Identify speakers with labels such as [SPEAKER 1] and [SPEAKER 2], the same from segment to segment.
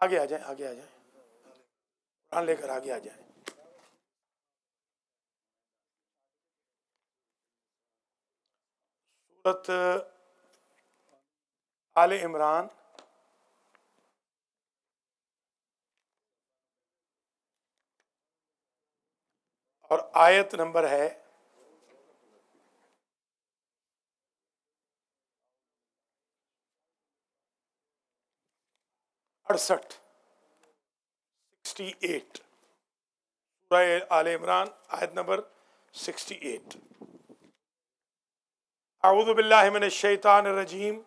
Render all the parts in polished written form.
[SPEAKER 1] آگے آ جائیں، آگے آ جائیں، قرآن لے کر آگے آ جائیں۔ سورت آل عمران اور آیت نمبر ہے 68 سورہ آل عمران آیت نمبر 68۔ اعوذ باللہ من الشیطان الرجیم،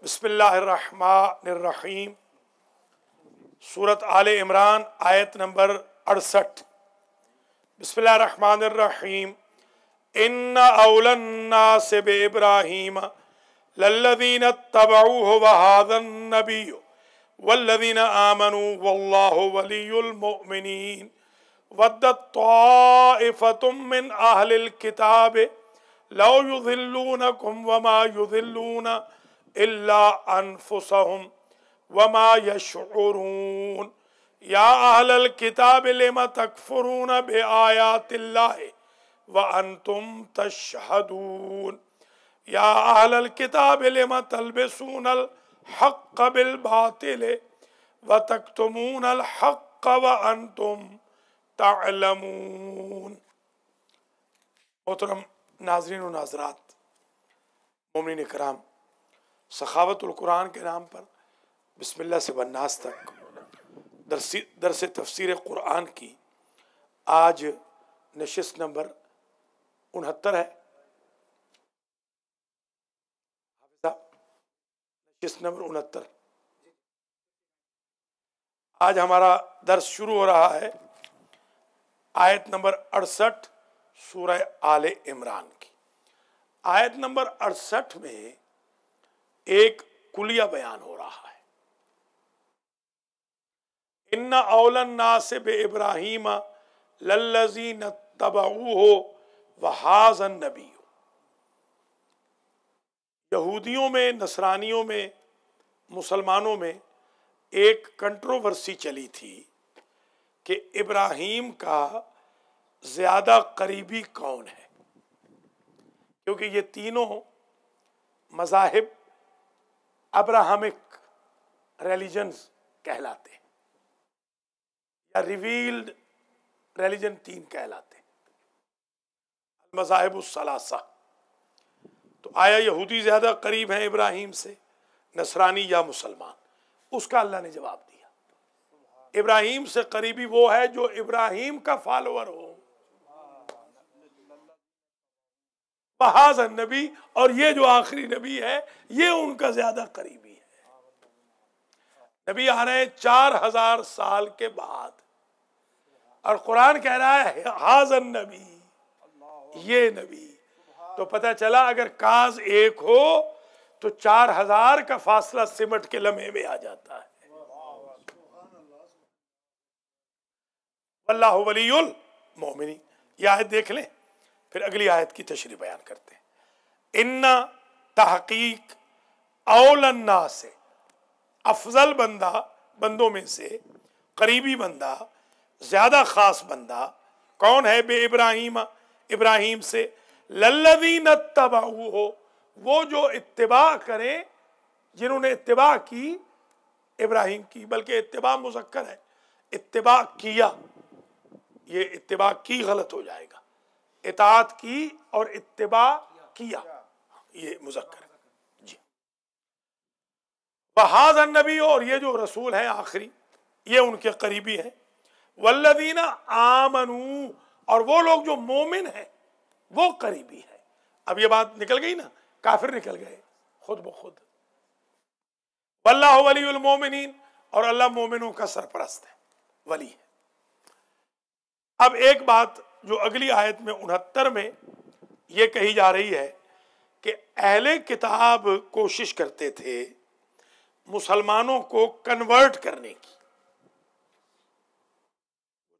[SPEAKER 1] بسم اللہ الرحمن الرحیم۔ سورت آل عمران آیت نمبر 68۔ بسم اللہ الرحمن الرحیم۔ ان اول الناس بابراہیم للذین اتبعوہ وہذا النبی والذین آمنوا واللہ ولی المؤمنین ودت طائفة من اہل الکتاب لو یضلونکم وما یضلون الا انفسهم وما یشعرون یا اہل الکتاب لم تکفرون بآیات اللہ وانتم تشہدون یا اہل الکتاب لم تلبسون الحق بالباطل وتکتمون الحق وانتم تعلمون۔ محترم ناظرین و ناظرات، مومنین کرام، سخاوت القرآن کے نام پر بسم اللہ سے والناس تک درس تفسیر قرآن کی آج نشست نمبر 69 ہے۔ نشست نمبر 69۔ آج ہمارا درس شروع ہو رہا ہے آیت نمبر 68 سورہ آل عمران کی۔ آیت نمبر 68 میں ایک کلیہ بیان ہو رہا ہے۔ ان اول الناس بابراہیم للذین اتبعوہ وہذا النبی۔ یہودیوں میں، نصرانیوں میں، مسلمانوں میں ایک کنٹروورسی چلی تھی کہ ابراہیم کا زیادہ قریبی کون ہے، کیونکہ یہ تینوں مذاہب ابراہمک ریلیجنز کہلاتے ہیں، یا ریویلڈ ریلیجن تین کہلاتے ہیں، المذاہب الثلاثہ۔ تو آیا یہودی زیادہ قریب ہیں ابراہیم سے، نصرانی یا مسلمان؟ اس کا اللہ نے جواب دیا، ابراہیم سے قریبی وہ ہے جو ابراہیم کا فالوور ہو، وہذا النبی، اور یہ جو آخری نبی ہے یہ ان کا زیادہ قریبی ہے۔ نبی آ رہے ہیں 4000 سال کے بعد، اور قرآن کہہ رہا ہے ھذا النبی، یہ نبی۔ تو پتہ چلا اگر کاز ایک ہو تو 4000 کا فاصلہ سمٹ کے لمحے میں آ جاتا ہے۔ واللہ ولی المؤمنین۔ یہ آیت دیکھ لیں، پھر اگلی آیت کی تشریح بیان کرتے ہیں۔ ان تحقیق اول الناس، افضل بندہ بندوں میں سے، قریبی بندہ، زیادہ خاص بندہ کون ہے؟ بے ابراہیم، ابراہیم سے، للذین اتبعوہ، وہ جو اتباع کریں، جنہوں نے اتباع کی ابراہیم کی، بلکہ اتباع مذکر ہے، اتباع کیا، یہ اتباع کی غلط ہو جائے گا، اطاعت کی اور اتباع کیا یہ مذکر ہے جی۔ وہذا النبی، اور یہ جو رسول ہیں آخری، یہ ان کے قریبی ہیں۔ والذین آمنوا، اور وہ لوگ جو مومن ہیں وہ قریبی ہے۔ اب یہ بات نکل گئی نا، کافر نکل گئے خود بخود۔ واللہ ولی المومنین، اور اللہ مومنوں کا سرپرست ہے، ولی ہے۔ اب ایک بات جو اگلی آیت میں 69 میں یہ کہی جا رہی ہے کہ اہل کتاب کوشش کرتے تھے مسلمانوں کو کنورٹ کرنے کی،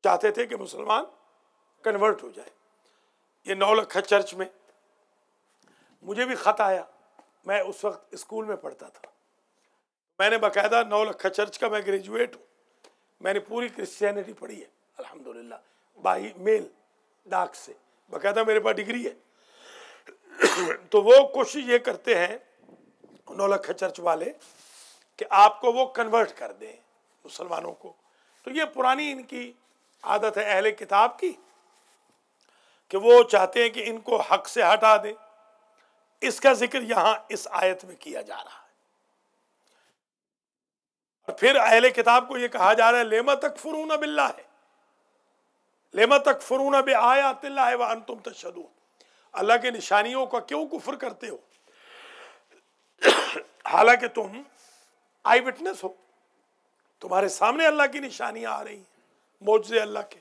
[SPEAKER 1] چاہتے تھے کہ مسلمان کنورٹ ہو جائے۔ یہ 9 لکھا چرچ میں مجھے بھی خط آیا، میں اس وقت اسکول میں پڑھتا تھا، میں نے باقاعدہ 9 لکھا چرچ کا میں گریجویٹ ہوں، میں نے پوری کرسچینٹی پڑھی ہے الحمدللہ، بائی میل ڈاک سے، باقاعدہ میرے پاس ڈگری ہے۔ تو وہ کوشش یہ کرتے ہیں 9 لکھا چرچ والے کہ آپ کو وہ کنورٹ کر دیں مسلمانوں کو۔ تو یہ پرانی ان کی عادت ہے اہل کتاب کی کہ وہ چاہتے ہیں کہ ان کو حق سے ہٹا دیں۔ اس کا ذکر یہاں اس آیت میں کیا جا رہا ہے، اور پھر اہل کتاب کو یہ کہا جا رہا ہے لِمَ تَکْفُرُونَ بِاللَّهِ، لِمَ تَکْفُرُونَ بِآیَاتِ اللَّهِ وَأَنْتُمْ تَشْهَدُونَ، اللہ کے نشانیوں کا کیوں کفر کرتے ہو حالانکہ تم آئی وٹنس ہو، تمہارے سامنے اللہ کی نشانیاں آ رہی ہیں، معجزے اللہ کے۔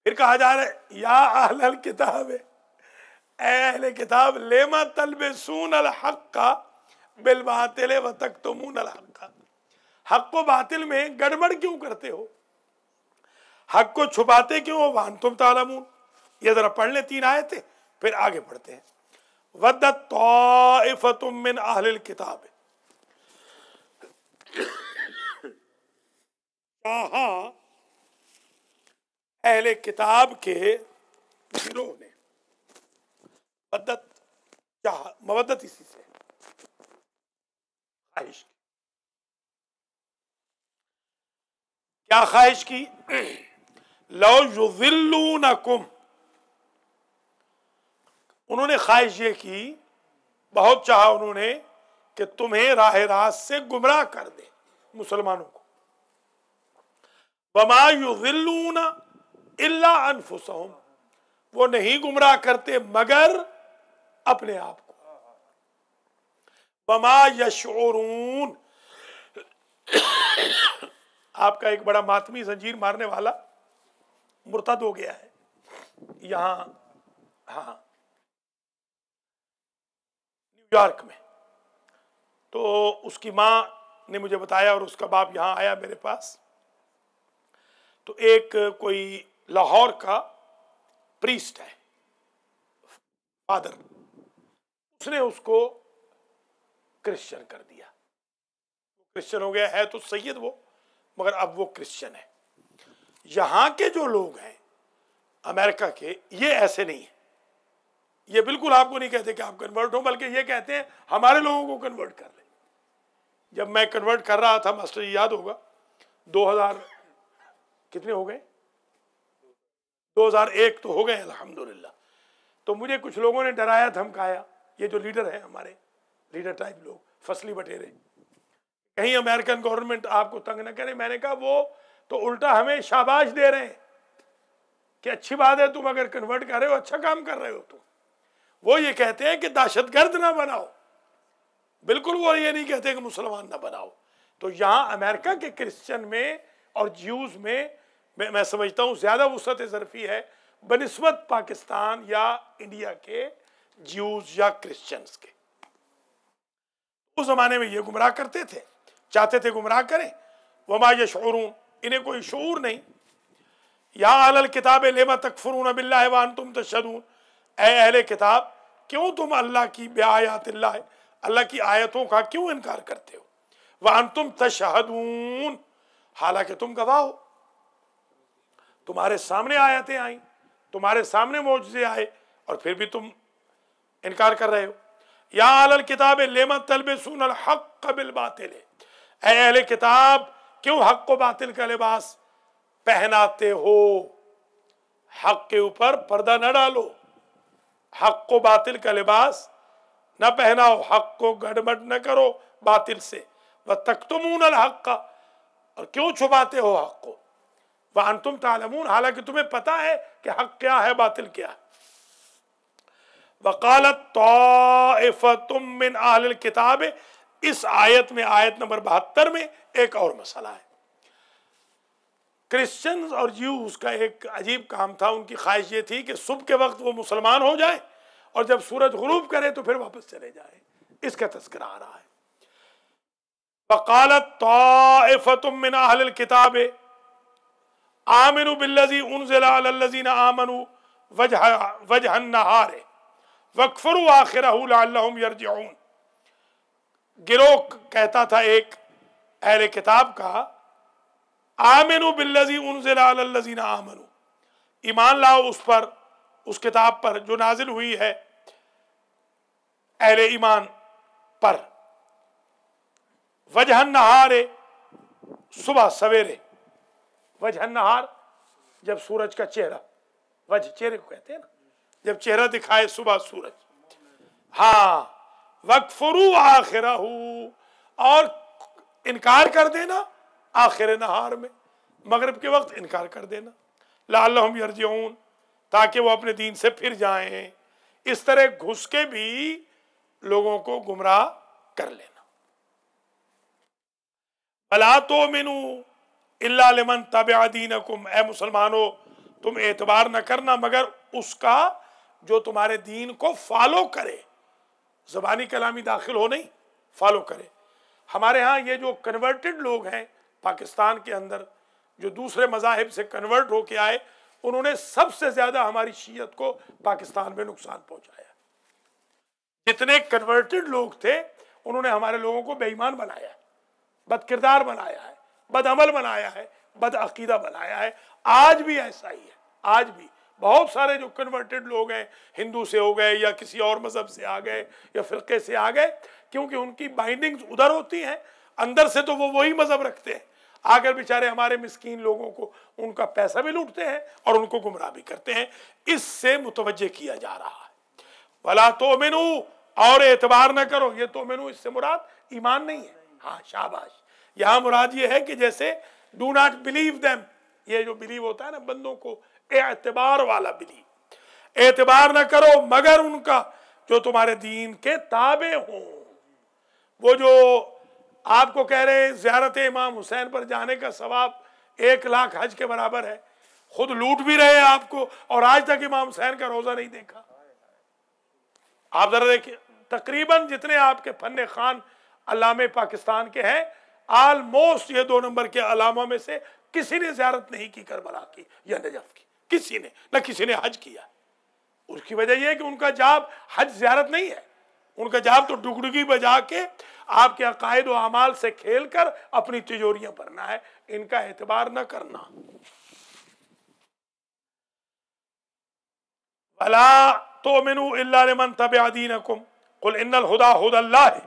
[SPEAKER 1] پھر کہا جا رہا ہے یا اہل الکتاب، اے اہل کتاب، لِمَ تَلْبِسُونَ الْحَقَّ بِالْبَاطِلِ وَتَكْتُمُونَ الْحَقَّ، حق و باطل میں گڑبڑ کیوں کرتے ہو، حق کو چھپاتے کیوں ہو، وَأَنْتُمْ تَعْلَمُونَ۔ یہ ذرا پڑھ لیں 3 آیتیں، پھر آگے پڑھتے ہیں۔ وَدَّتْ طَائِفَةٌ مِّنْ أَهْلِ الْكِتَابِ، چاہا اہل کتاب کے گروہ نے، مودت چاہا، مودت اسی سے خواہش کی، کیا خواہش کی؟ لو یضلونکم، انہوں نے خواہش یہ کی، بہت چاہا انہوں نے کہ تمہیں راہ راست سے گمراہ کر دے مسلمانوں کو۔ وما یضلون الا انفسہم، وہ نہیں گمراہ کرتے مگر اپنے آپ کو۔ وما یشعرون، آپ کا ایک بڑا ماتمی زنجیر مارنے والا مرتد ہو گیا ہے یہاں، ہاں نیو یارک میں، تو اس کی ماں نے مجھے بتایا اور اس کا باپ یہاں آیا میرے پاس، تو ایک کوئی لاہور کا پریسٹ ہے فادر، اس نے اس کو کرسچن کر دیا، کرسچن ہو گیا، ہے تو سید وہ، مگر اب وہ کرسچن ہے۔ یہاں کے جو لوگ ہیں امریکہ کے، یہ ایسے نہیں ہیں، یہ بالکل آپ کو نہیں کہتے کہ آپ کنورٹ ہو، بلکہ یہ کہتے ہیں ہمارے لوگوں کو کنورٹ کر لیں۔ جب میں کنورٹ کر رہا تھا ماسٹر جی، یاد ہوگا 2000 کتنے ہو گئے، 2001 تو ہو گئے الحمدللہ، تو مجھے کچھ لوگوں نے ڈرایا دھمکایا، یہ جو لیڈر ہیں ہمارے لیڈر ٹائپ لوگ، فصلی بٹیرے، کہیں امریکن گورنمنٹ آپ کو تنگ نہ کرے۔ میں نے کہا وہ تو الٹا ہمیں شاباش دے رہے ہیں کہ اچھی بات ہے، تم اگر کنورٹ کر رہے ہو، اچھا کام کر رہے ہو تم۔ وہ یہ کہتے ہیں کہ دہشت گرد نہ بناؤ، بالکل وہ یہ نہیں کہتے کہ مسلمان نہ بناؤ۔ تو یہاں امریکہ کے کرسچن میں اور جیوز میں میں سمجھتا ہوں زیادہ وسعت ظرفی ہے بنسبت پاکستان یا انڈیا کے جیوز یا کرسچنز کے۔ اس زمانے میں یہ گمراہ کرتے تھے، چاہتے تھے گمراہ کریں۔ وما یشعرون، انہیں کوئی شعور نہیں۔ یا اہل الکتاب لم تکفرون باللہ وانتم تشہدون، اے اہل کتاب، کیوں تم اللہ کی بآیات اللہ، اللہ کی آیتوں کا کیوں انکار کرتے ہو؟ وانتم تشہدون، حالانکہ تم گواہ ہو، تمہارے سامنے آیتیں آئیں، تمہارے سامنے معجزے آئے، اور پھر بھی تم انکار کر رہے ہو۔ یا اہل الکتاب لم تلبسون الحق بالباطل، اے اہل کتاب کیوں حق و باطل کا لباس پہناتے ہو؟ حق کے اوپر پردہ نہ ڈالو، حق و باطل کا لباس نہ پہناؤ، حق کو گڑبڑ نہ کرو باطل سے۔ وَتَكْتُمُونَ الْحَقَّ، اور کیوں چھپاتے ہو حق کو؟ وَأَنْتُمْ تَعْلَمُونَ، حالانکہ تمہیں پتا ہے کہ حق کیا ہے باطل کیا ہے۔ وَقَالَتْ طَائِفَةٌ مِّنْ أَهْلِ الْكِتَابِ، اس آیت میں، آیت نمبر 72 میں ایک اور مسئلہ ہے۔ کرسچنز اور جیوز کا ایک عجیب کام تھا، ان کی خواہش یہ تھی کہ صبح کے وقت وہ مسلمان ہو جائیں اور جب سورج غروب کرے تو پھر واپس چلے جائیں۔ اس کا تذکرہ آ رہا ہے۔ وَقَالَتْ طَائِفَةٌ مِّنْ أَهْلِ الْكِتَابِ آمِنُوا بِالَّذِي أُنزِلَ عَلَى الَّذِينَ آمَنُوا وَجْهَ النَّهَارِ وَاكْفُرُوا آخِرَهُ لَعَلَّهُمْ يَرْجِعُونَ. گروہ کہتا تھا ایک اہل کتاب کا، آمنوا بالذی انزل علی الذین آمنوا، ایمان لاؤ اس پر، اس کتاب پر جو نازل ہوئی ہے اہل ایمان پر، وجہ النہار، صبح سویرے، وجہ النہار جب سورج کا چہرہ، وجہ چہرے کو کہتے ہیں نا، جب چہرہ دکھائے صبح سورج. ہاں وَاكْفُرُوا آخِرَهُ، اور انکار کر دینا آخر نہار میں، مغرب کے وقت انکار کر دینا، لعلہم یرجعون، تاکہ وہ اپنے دین سے پھر جائیں. اس طرح گھس کے بھی لوگوں کو گمراہ کر لینا. وَلَا تُؤْمِنُوا إِلَّا لِمَنْ تَبِعَ دِينَكُمْ، اے مسلمانوں تم اعتبار نہ کرنا مگر اس کا جو تمہارے دین کو فالو کرے، زبانی کلامی داخل ہو نہیں، فالو کرے. ہمارے ہاں یہ جو کنورٹڈ لوگ ہیں پاکستان کے اندر، جو دوسرے مذاہب سے کنورٹ ہو کے آئے، انہوں نے سب سے زیادہ ہماری شیعت کو پاکستان میں نقصان پہنچایا. جتنے کنورٹڈ لوگ تھے انہوں نے ہمارے لوگوں کو بے ایمان بنایا ہے، بد کردار بنایا ہے، بد عمل بنایا ہے، بد عقیدہ بنایا ہے. آج بھی ایسا ہی ہے. آج بھی بہت سارے جو کنورٹڈ لوگ ہیں، ہندو سے ہو گئے یا کسی اور مذہب سے آ گئے یا فرقے سے آ گئے، کیونکہ ان کی بائنڈنگز ادھر ہوتی ہیں، اندر سے تو وہ وہی مذہب رکھتے ہیں. آ کر بیچارے ہمارے مسکین لوگوں کو ان کا پیسہ بھی لوٹتے ہیں اور ان کو گمراہ بھی کرتے ہیں. اس سے متوجہ کیا جا رہا ہے. وَلَا تُؤْمِنُوا، اور اعتبار نہ کرو. یہ تؤمنو اس سے مراد ایمان نہیں ہے. ہاں شاباش، یہاں مراد یہ ہے کہ جیسے ڈو ناٹ بلیو دیم، یہ جو بلیو ہوتا ہے نا بندوں کو، اعتبار والا بلیو، اعتبار نہ کرو مگر ان کا جو تمہارے دین کے تابع ہوں. وہ جو آپ کو کہہ رہے ہیں زیارت امام حسین پر جانے کا ثواب 1,00,000 حج کے برابر ہے، خود لوٹ بھی رہے ہیں آپ کو، اور آج تک امام حسین کا روزہ نہیں دیکھا. آپ ذرا دیکھیں، تقریباً جتنے آپ کے فن خان علامے پاکستان کے ہیں، آلموسٹ یہ 2 نمبر کے علامہ میں سے کسی نے زیارت نہیں کی کربلا کی یا نجف کی، کسی نے نہ، کسی نے حج کیا. اس کی وجہ یہ ہے کہ ان کا جاب حج زیارت نہیں ہے، ان کا جاب تو ڈگڈگی بجا کے آپ کے عقائد و اعمال سے کھیل کر اپنی تجوریاں بھرنا ہے. ان کا اعتبار نہ کرنا. وَلَا تُؤْمِنُوا إِلَّا لِمَنْ تَبِعَ دِينَكُمْ قُلْ إِنَّ الْهُدَى هُدَى اللَّهِ،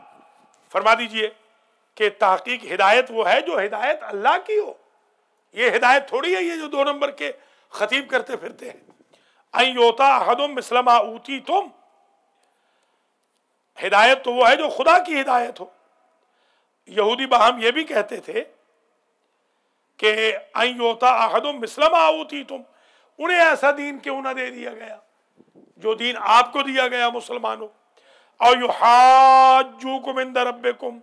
[SPEAKER 1] فرما دیجئے کہ تحقیق ہدایت وہ ہے جو ہدایت اللہ کی ہو. یہ ہدایت تھوڑی ہے یہ جو 2 نمبر کے خطیب کرتے پھرتے ہیں. أَن يُؤْتَىٰ أَحَدٌ مِثْلَ مَا أُوتِيتُمْ، ہدایت تو وہ ہے جو خدا کی ہدایت ہو. یہودی باہم یہ بھی کہتے تھے کہ أَن يُؤْتَىٰ أَحَدٌ مِثْلَ مَا أُوتِيتُمْ، انہیں ایسا دین کیوں نہ دے دیا گیا جو دین آپ کو دیا گیا مسلمانوں. اور یحاجوکم عند ربکم،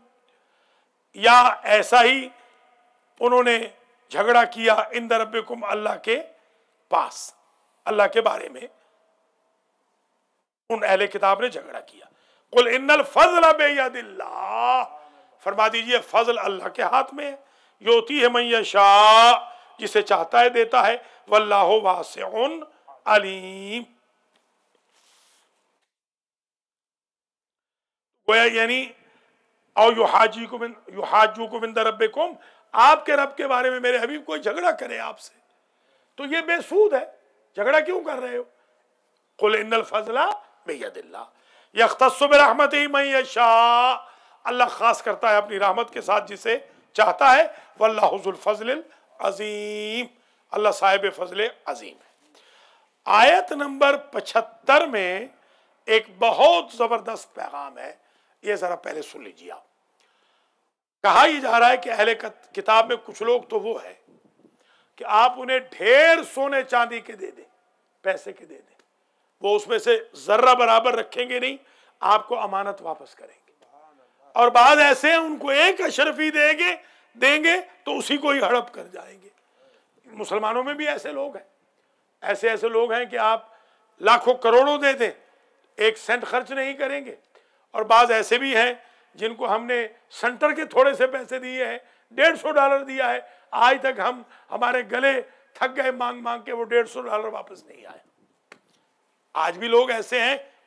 [SPEAKER 1] یا ایسا ہی انہوں نے جھگڑا کیا عند ربکم، اللہ کے پاس، اللہ کے بارے میں ان اہل کتاب نے جھگڑا کیا. قل ان الفضل بید اللہ، فرما دیجئے فضل اللہ کے ہاتھ میں ہے. یؤتی ہے من یشاء، جسے چاہتا ہے دیتا ہے. واللہ واسع علیم. گویا یعنی او یحاجوکم عند ربکم، آپ کے رب کے بارے میں میرے حبیب کوئی جھگڑا کرے آپ سے تو یہ بے سود ہے، جھگڑا کیوں کر رہے ہو. قل ان الفضل بید اللہ یختص برحمتہ من یشاء، اللہ خاص کرتا ہے اپنی رحمت کے ساتھ جسے چاہتا ہے. واللہ ذو الفضل العظیم، اللہ صاحب فضل عظیم ہے. آیت نمبر 75 میں ایک بہت زبردست پیغام ہے، یہ ذرا پہلے سن لیجیے. آپ کہا یہ جا رہا ہے کہ اہل کتاب میں کچھ لوگ تو وہ ہے کہ آپ انہیں ڈھیر سونے چاندی کے دے دیں، پیسے کے دے دیں، وہ اس میں سے ذرہ برابر رکھیں گے نہیں، آپ کو امانت واپس کریں گے. اور بعض ایسے ہیں ان کو 1 اشرفی دیں گے تو اسی کو ہی ہڑپ کر جائیں گے. مسلمانوں میں بھی ایسے لوگ ہیں، ایسے لوگ ہیں کہ آپ لاکھوں کروڑوں دے دیں، 1 سینٹ خرچ نہیں کریں گے. اور بعض ایسے بھی ہیں جن کو ہم نے سنٹر کے تھوڑے سے پیسے دیے ہیں، $150 دیا ہے، آج تک ہمارے گلے تھک گئے مانگ مانگ کے، وہ $150 واپس نہیں آئے. آج بھی لوگ ایسے ہیں،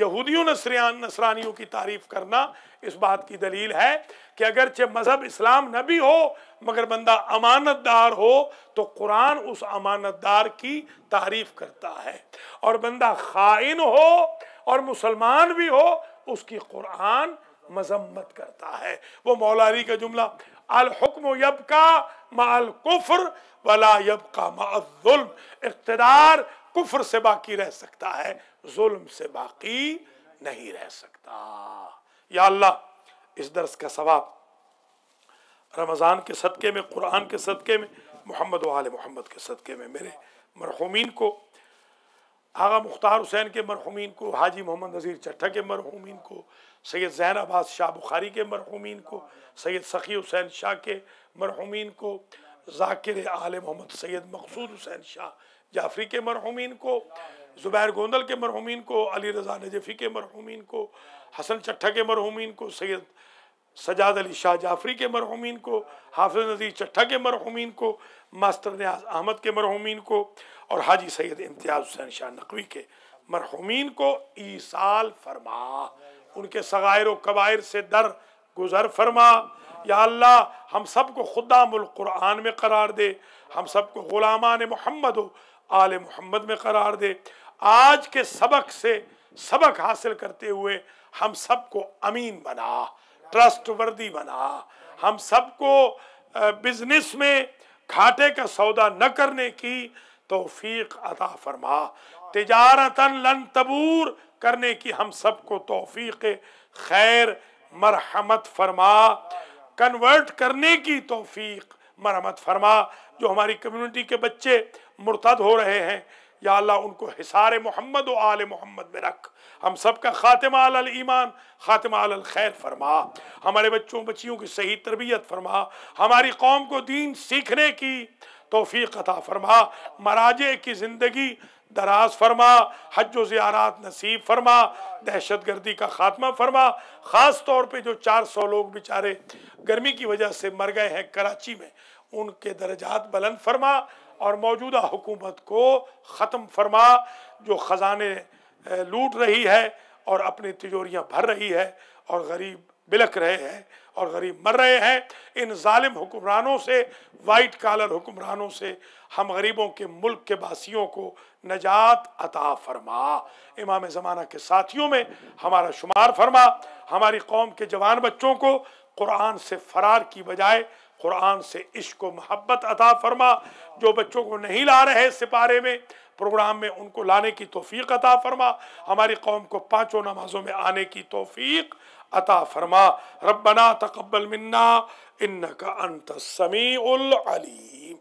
[SPEAKER 1] یہودیوں نصرانیوں کی تعریف کرنا اس بات کی دلیل ہے کہ اگرچہ مذہب اسلام نہ بھی ہو مگر بندہ امانت دار ہو تو قرآن اس امانت دار کی تعریف کرتا ہے، اور بندہ خائن ہو اور مسلمان بھی ہو اس کی قرآن مذمت کرتا ہے۔ وہ مولا علی کا جملہ الحکم یبقا مع الکفر ولا یبقا مع الظلم، اقتدار کفر سے باقی رہ سکتا ہے، ظلم سے باقی نہیں رہ سکتا۔ یا اللہ اس درس کا ثواب رمضان کے صدقے میں، قرآن کے صدقے میں، محمد و آل محمد کے صدقے میں میرے مرحومین کو، آغا مختار حسین کے مرحومین کو، حاجی محمد نذیر چٹھا کے مرحومین کو، سید زین عباس شاہ بخاری کے مرحومین کو، سید سخی حسین شاہ کے مرحومین کو، ذاکر آل محمد سید مقصود حسین شاہ جعفری کے مرحومین کو، زبیر گوندل کے مرحومین کو، علی رضا نجفی کے مرحومین کو، حسن چٹھا کے مرحومین کو، سید سجاد علی شاہ جعفری کے مرحومین کو، حافظ نذیر چٹھا کے مرحومین کو، ماسٹر نیاز احمد کے مرحومین کو، اور حاجی سید امتیاز حسین شاہ نقوی کے مرحومین کو ایصال فرما، ان کے صغائر و کبائر سے در گزر فرما۔ یا اللہ ہم سب کو خدام القرآن میں قرار دے، ہم سب کو غلامان محمد و آل محمد میں قرار دے۔ آج کے سبق سے سبق حاصل کرتے ہوئے ہم سب کو امین بنا، ٹرسٹ وردی بنا، ہم سب کو بزنس میں گھاٹے کا سودا نہ کرنے کی توفیق عطا فرما، تجارتاً لن تبور کرنے کی ہم سب کو توفیق خیر مرحمت فرما، کنورٹ کرنے کی توفیق مرحمت فرما۔ جو ہماری کمیونٹی کے بچے مرتد ہو رہے ہیں یا اللہ ان کو حصار محمد و آل محمد میں رکھ، ہم سب کا خاتمہ علی الایمان، خاتمہ علی الخیر فرما، ہمارے بچوں بچیوں کی صحیح تربیت فرما، ہماری قوم کو دین سیکھنے کی توفیق عطا فرما، مراجع کی زندگی دراز فرما، حج و زیارات نصیب فرما، دہشت گردی کا خاتمہ فرما، خاص طور پہ جو 400 لوگ بیچارے گرمی کی وجہ سے مر گئے ہیں کراچی میں، ان کے درجات بلند فرما، اور موجودہ حکومت کو ختم فرما جو خزانے لوٹ رہی ہے اور اپنی تجوریاں بھر رہی ہے، اور غریب بلک رہے ہیں اور غریب مر رہے ہیں۔ ان ظالم حکمرانوں سے، وائٹ کالر حکمرانوں سے ہم غریبوں کے ملک کے باسیوں کو نجات عطا فرما، امام زمانہ کے ساتھیوں میں ہمارا شمار فرما، ہماری قوم کے جوان بچوں کو قرآن سے فرار کی بجائے قرآن سے عشق و محبت عطا فرما، جو بچوں کو نہیں لا رہے سپارے میں پروگرام میں ان کو لانے کی توفیق عطا فرما، ہماری قوم کو 5 نمازوں میں آنے کی توفیق عطا فرما۔ ربنا تقبل منا انک انت السمیع العلیم۔